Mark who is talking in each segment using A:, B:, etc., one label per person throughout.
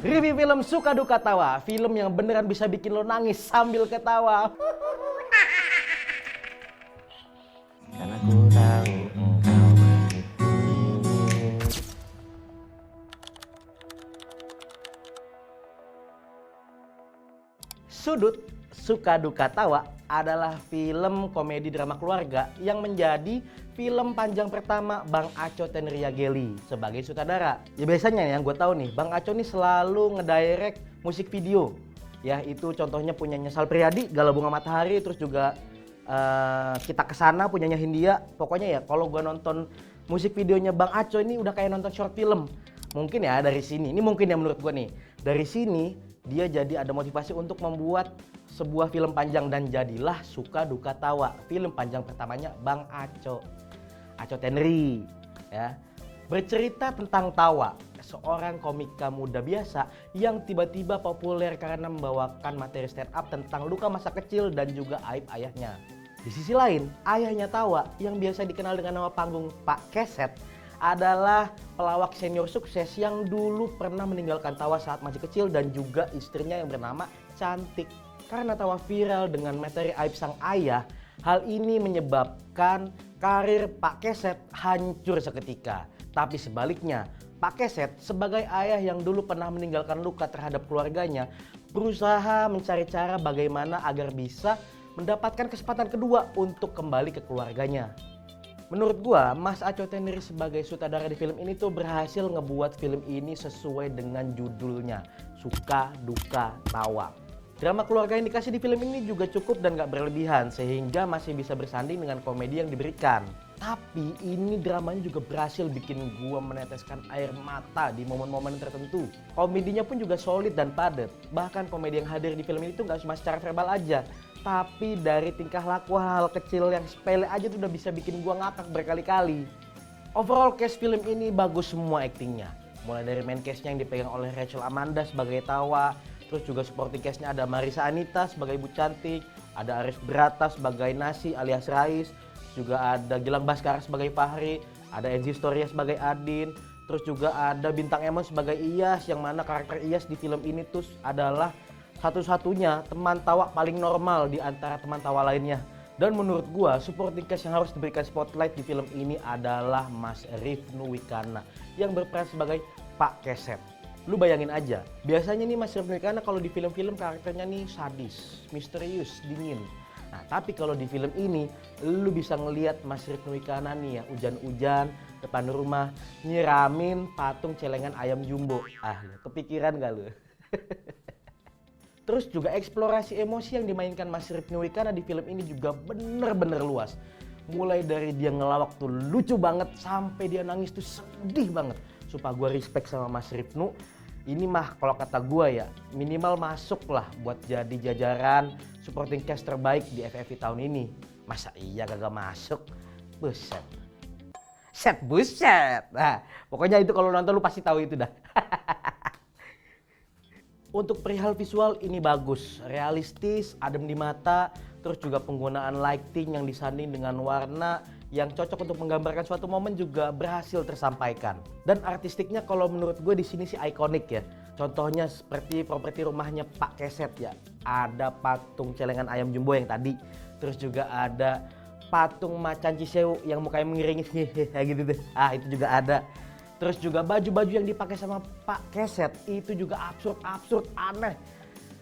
A: Review film Suka Duka Tawa, film yang beneran bisa bikin lo nangis sambil ketawa.
B: Karena ku tahu engkau begitu.
A: Sudut Suka Duka Tawa adalah film komedi drama keluarga yang menjadi film panjang pertama Bang Aco Tenryageli sebagai sutradara. Ya biasanya yang gue tahu nih, Bang Aco nih selalu ngedirect musik video. Ya itu contohnya punyanya Sal Priadi, Galau Bunga Matahari, terus juga Kita Kesana punyanya Hindia. Pokoknya ya kalau gue nonton musik videonya Bang Aco ini udah kayak nonton short film. Mungkin ya dari sini, ini mungkin ya menurut gue nih, dari sini dia jadi ada motivasi untuk membuat sebuah film panjang dan jadilah Suka Duka Tawa, film panjang pertamanya Bang Aco Tenri, ya. Bercerita tentang Tawa, seorang komika muda biasa yang tiba-tiba populer karena membawakan materi stand up tentang luka masa kecil dan juga aib ayahnya. Di sisi lain, ayahnya Tawa yang biasa dikenal dengan nama panggung Pak Keset adalah pelawak senior sukses yang dulu pernah meninggalkan Tawa saat masih kecil dan juga istrinya yang bernama Cantik. Karena Tawa viral dengan materi aib sang ayah, hal ini menyebabkan karir Pak Keset hancur seketika. Tapi sebaliknya, Pak Keset sebagai ayah yang dulu pernah meninggalkan luka terhadap keluarganya, berusaha mencari cara bagaimana agar bisa mendapatkan kesempatan kedua untuk kembali ke keluarganya. Menurut gua, Mas Aco Tenri sebagai sutradara di film ini tuh berhasil ngebuat film ini sesuai dengan judulnya, Suka Duka Tawa. Drama keluarga yang dikasih di film ini juga cukup dan gak berlebihan sehingga masih bisa bersanding dengan komedi yang diberikan. Tapi ini dramanya juga berhasil bikin gua meneteskan air mata di momen-momen tertentu. Komedinya pun juga solid dan padat. Bahkan komedi yang hadir di film ini tuh gak cuma secara verbal aja, tapi dari tingkah laku hal kecil yang sepele aja tuh udah bisa bikin gua ngakak berkali-kali. Overall cast film ini bagus semua aktingnya. Mulai dari main cast-nya yang dipegang oleh Rachel Amanda sebagai Tawa, terus juga supporting cast-nya ada Marisa Anita sebagai Ibu Cantik, ada Arif Brata sebagai Nasi alias Rais, juga ada Gilang Baskara sebagai Fahri, ada Enzi Storia sebagai Adin, terus juga ada Bintang Emon sebagai Iyas, yang mana karakter Iyas di film ini tuh adalah satu-satunya teman Tawa paling normal di antara teman Tawa lainnya. Dan menurut gua supporting cast yang harus diberikan spotlight di film ini adalah Mas Rifnu Wikana yang berperan sebagai Pak Keset. Lu bayangin aja, biasanya nih Mas Rifnu Wikana kalau di film-film karakternya nih sadis, misterius, dingin. Nah tapi kalau di film ini lu bisa ngelihat Mas Rifnu Wikana nih ya hujan-hujan depan rumah nyiramin patung celengan ayam jumbo. Kepikiran gak lu? Terus juga eksplorasi emosi yang dimainkan Mas Rifnu Wikana di film ini juga bener-bener luas. Mulai dari dia ngelawak tuh lucu banget sampai dia nangis tuh sedih banget. Sumpah gue respect sama Mas Rifnu. Ini mah kalau kata gue ya minimal masuk lah buat jadi jajaran supporting cast terbaik di FFI tahun ini. Masa iya kagak masuk? Buset. Buset. Nah, pokoknya itu kalau nonton lu pasti tahu itu dah. Untuk perihal visual ini bagus, realistis, adem di mata, terus juga penggunaan lighting yang disanding dengan warna yang cocok untuk menggambarkan suatu momen juga berhasil tersampaikan. Dan artistiknya kalau menurut gue di sini sih ikonik ya. Contohnya seperti properti rumahnya Pak Keset ya. Ada patung celengan ayam jumbo yang tadi, terus juga ada patung macan Cisewu yang mukanya mengiringis kayak gitu deh. Itu juga ada. Terus juga baju-baju yang dipakai sama Pak Keset itu juga absurd aneh.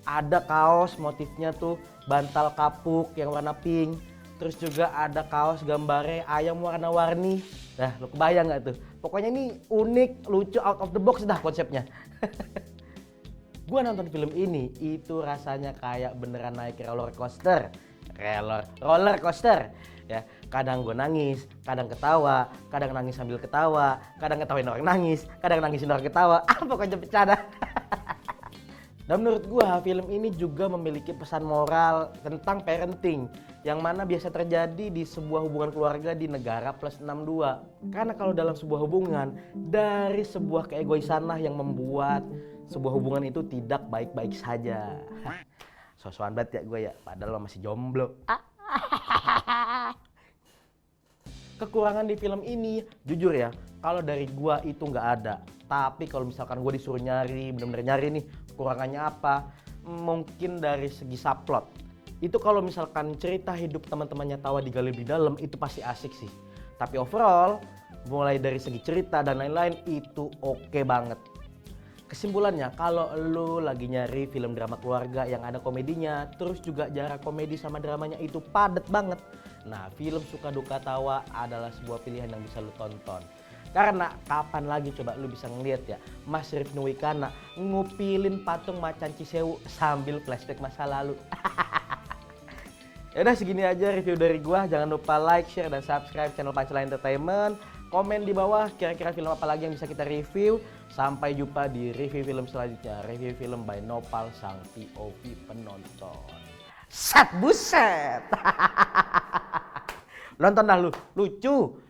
A: Ada kaos motifnya tuh bantal kapuk yang warna pink. Terus juga ada kaos gambarnya ayam warna-warni. Nah, lo kebayang gak tuh? Pokoknya ini unik, lucu, out of the box dah konsepnya. Gua nonton film ini itu rasanya kayak beneran naik roller coaster. Roller coaster. Ya, kadang gue nangis, kadang ketawa, kadang nangis sambil ketawa, kadang ketawain orang nangis, kadang nangisin orang ketawa, pokoknya bercanda. Dan menurut gue film ini juga memiliki pesan moral tentang parenting yang mana biasa terjadi di sebuah hubungan keluarga di negara plus 62. Karena kalau dalam sebuah hubungan, dari sebuah keegoisan lah yang membuat sebuah hubungan itu tidak baik-baik saja. So-soan banget ya gue ya, padahal lo masih jomblo. Kekurangan di film ini, jujur ya, Kalau dari gua itu nggak ada. Tapi kalau misalkan gua disuruh nyari, bener-bener nyari nih kekurangannya apa, mungkin dari segi subplot. Itu kalau misalkan cerita hidup teman-temannya Tawa digali lebih dalam itu pasti asik sih. Tapi overall, mulai dari segi cerita dan lain-lain itu oke banget. Kesimpulannya, kalau lu lagi nyari film drama keluarga yang ada komedinya, terus juga jarak komedi sama dramanya itu padet banget. Nah, film Suka Duka Tawa adalah sebuah pilihan yang bisa lu tonton. Karena kapan lagi coba lu bisa ngeliat ya Mas Rifnu Wikana ngupilin patung macan Cisewu sambil flashback masa lalu. Yaudah segini aja review dari gua. Jangan lupa like, share, dan subscribe channel Pancela Entertainment. Komen di bawah kira-kira film apa lagi yang bisa kita review. Sampai jumpa di review film selanjutnya. Review film by Nopal sang POV penonton. Set buset. Nonton dah lu, lucu.